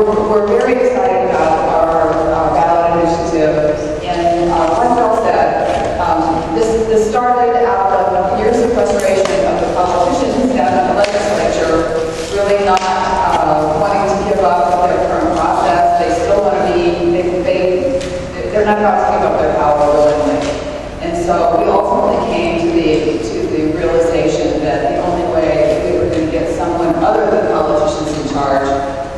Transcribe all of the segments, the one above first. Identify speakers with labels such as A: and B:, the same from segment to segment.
A: we're very excited about our ballot initiative. And like Bill said, this started out of years of frustration of the politicians down in the legislature really not wanting to give up their current process. They still want to be, they're not about to give up their power willingly. And so we ultimately came to the realization that the only way we were going to get someone other than politicians in charge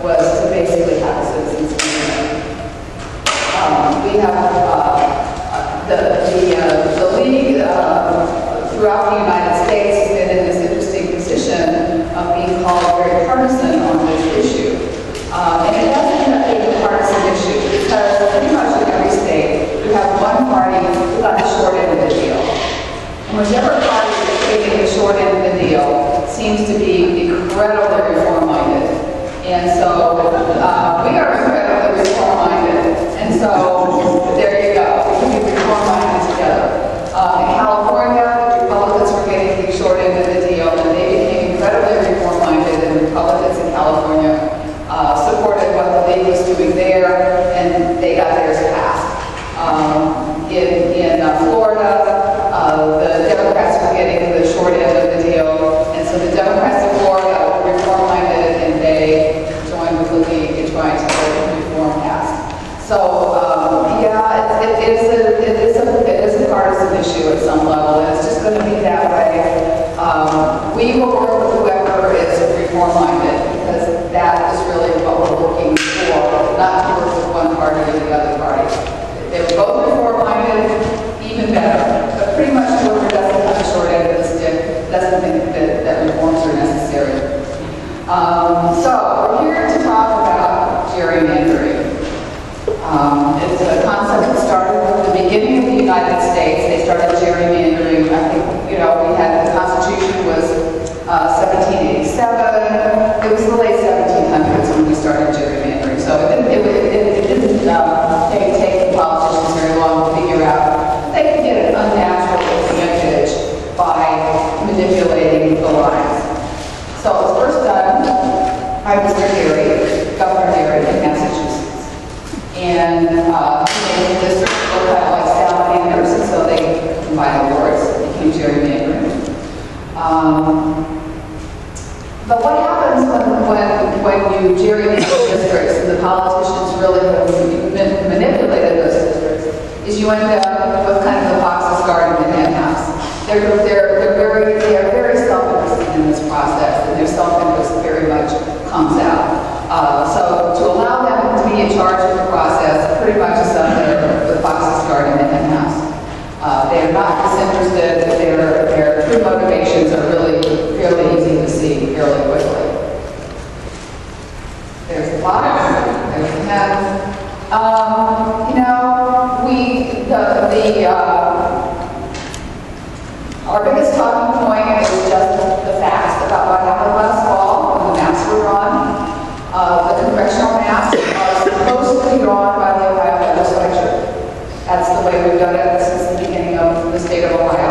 A: was to basically have a citizens movement. We have the league throughout the United States has been in this interesting position of being called very partisan on this issue. And it doesn't end up being a partisan issue because pretty much in every state you have one party who got the short end of the deal. And whichever party is taking the short end of the deal seems to be incredibly reform-minded. And so we are incredibly reform-minded. And so there you go. We can be reform-minded together. In California, the Republicans were getting the short end of the deal, and they became incredibly reform-minded, and Republicans in California supported what the league was doing there, and they got theirs passed. In Florida, the Democrats were getting the short end of the deal, and so the Democrats in Florida were reform-minded, and they joined with the league in trying to get reform passed. So, yeah, it is a partisan issue at some level, and it's just going to be that way. We will work with whoever is reform-minded, because that is really what we're looking for, not to work with one party or the other party. If they were both reform-minded, even better. But pretty much whoever doesn't have the short end of the stick doesn't think that reforms are necessary. So, we're here to talk about gerrymandering. It's a concept that started from the beginning of the United States. They started gerrymandering. I think, you know, the Constitution was 1787. It was the late 1700s when we started gerrymandering. So it didn't take the politicians very long to figure out they could get an unnatural advantage by manipulating the lines. So it was first done by Mr. Gary, Governor Gary in Massachusetts. And he made the district look kind of like salamanders, and so they combined the words, it became gerrymandering. But what happens when you gerrymander districts and the politicians really have manipulated those districts is you end up with kind of the fox's garden and hen house. They are very self-interested in this process, and their self-interest very much comes out. So to allow them to be in charge of the process pretty much is the fox's garden and hen house. They are not disinterested. Their true motivations are really fairly easy to see fairly quickly. There's the fox. There's the hen. You know, our biggest talking point is just the facts about what happened last fall when the maps were drawn. The congressional maps are supposed to be drawn by the Ohio legislature. That's the way we've done it since the beginning of the state of Ohio.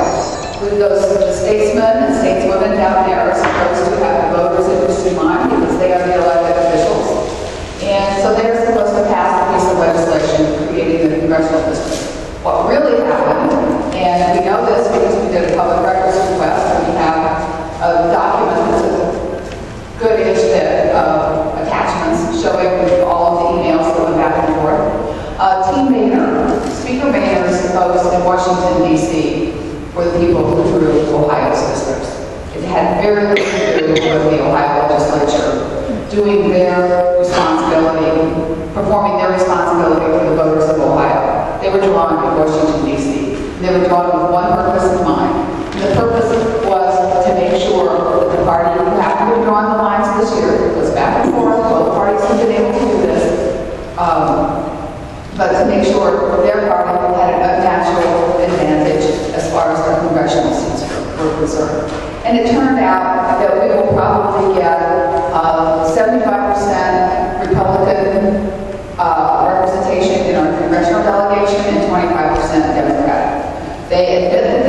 A: The statesmen and stateswomen down there are supposed to have the voters' interest in mind because they are the elected officials. And so they're supposed to pass a piece of legislation creating the congressional district. What really happened, and we know this because we did a public records request, and we have a document that's a good-ish bit of attachments showing all of the emails that went back and forth. Team Boehner, Speaker Boehner's post in Washington, D.C. for the people who drew Ohio's districts. It had very little to do with the Ohio legislature doing their responsibility, performing their responsibility for the voters of Ohio. They were drawn in Washington, D.C. They were drawn with one purpose in mind. The purpose was to make sure that the party who happened to have drawn the lines this year, it was back and forth, both parties have been able to do this, but to make sure their party had an unnatural advantage as far as their congressional seats were concerned. And it turned out that we will probably get 75% Republican representation in our congressional delegation and 25% Democratic. They admit that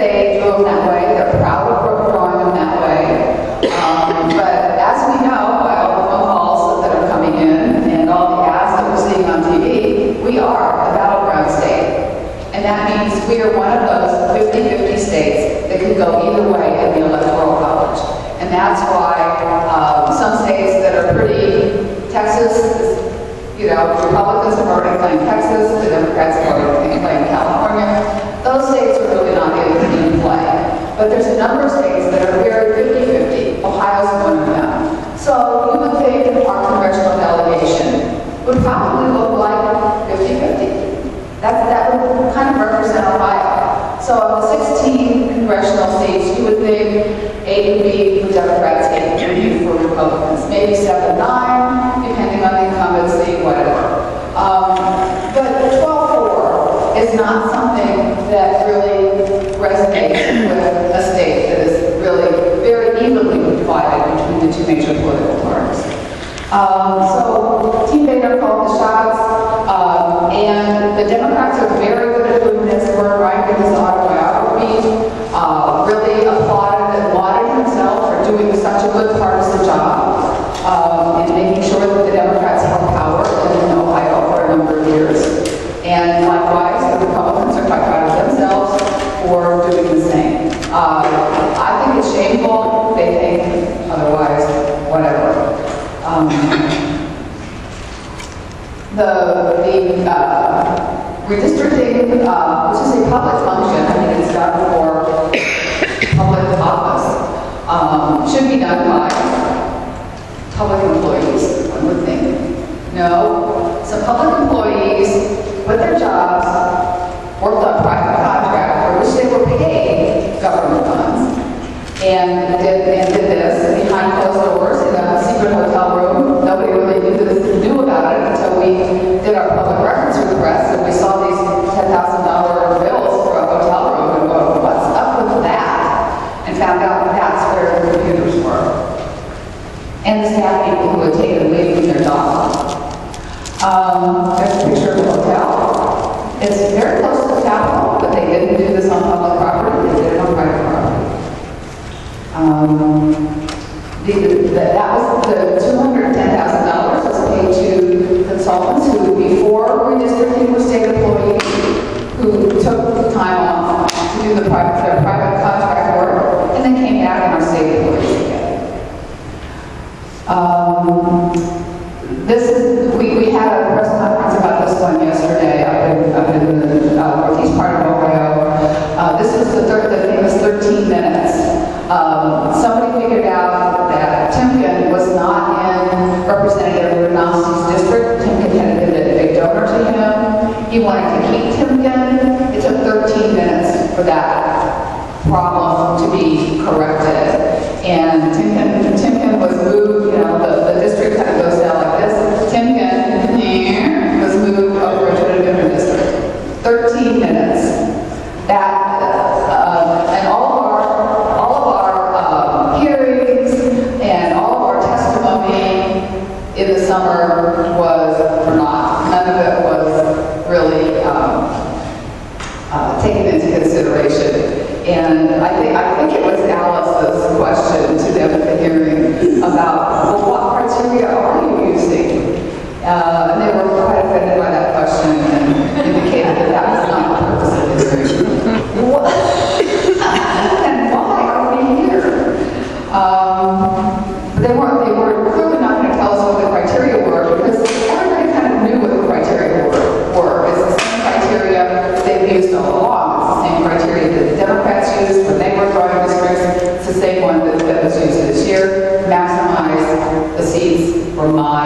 A: you know, Republicans have already claimed Texas, the Democrats have already claimed California. Those states are really not in play. But there's a number of states that are very 50-50. Ohio's one of them. So you would think our congressional delegation would probably look like 50-50. That would kind of represent Ohio. So of the 16 congressional states, you would think 8 would be for Democrats, 8 would be for Republicans. Maybe 7, 9, depending on the incumbency, whatever. But 12-4 is not something that really resonates with a state that is really very evenly divided between the two major political parties. So Team Boehner called the shots, and the Democrats are very good at doing this. We're writing his autobiography, really applauded and lauded himself for doing such a good partisan job, and making sure that the Democrats held power in Ohio for a number of years. And likewise, the Republicans are quite proud of themselves for doing the same. I think it's shameful. They think otherwise, whatever. The redistricting, which is a public function, I mean it's done for public office, should be done by public employees, one would think. No, some public employees with their jobs worked on private contract for which they were paid government funds and did this behind closed doors in a secret hotel room. Nobody really knew about it until we did our public records request and we saw these $10,000 bills for a hotel room and go, what's up with that? And found out that that's where the computers were. And the staff people who had taken leave from their jobs. There's a picture of the hotel. It's very close to the Capitol, but they didn't do this on public property, they did it on private property. That was the $210,000 was paid to consultants who, before redistricting, were state employees who took the time off to do their private contract work, and then came back and are state employees again. We had a press conference about this one yesterday up in the northeast part of Ohio. This was the famous 13 minutes. Somebody figured out that Timken was not in Representative Renowski's district. Timken had been a big donor to him. He wanted to keep Timken. It took 13 minutes for that problem to be corrected. And Timken was moved, you know, the district kind of goes down like this. Timken was moved over to a different district. 13 minutes. That, and all of our hearings and all of our testimony in the summer was for naught. None of it was really taken into consideration. And I think it was Alice's question to them at the hearing about, well, what criteria are you using? And they were quite offended by that question and indicated that that was not the purpose of the hearing. What? And why are we here? They were clearly not going to tell us what the criteria were because everybody kind of knew what the criteria were. It's the same criteria they've used all along. It's the same criteria that the Democrats used when they were drawing districts. It's the same one that was used this year. Maximize the seats for my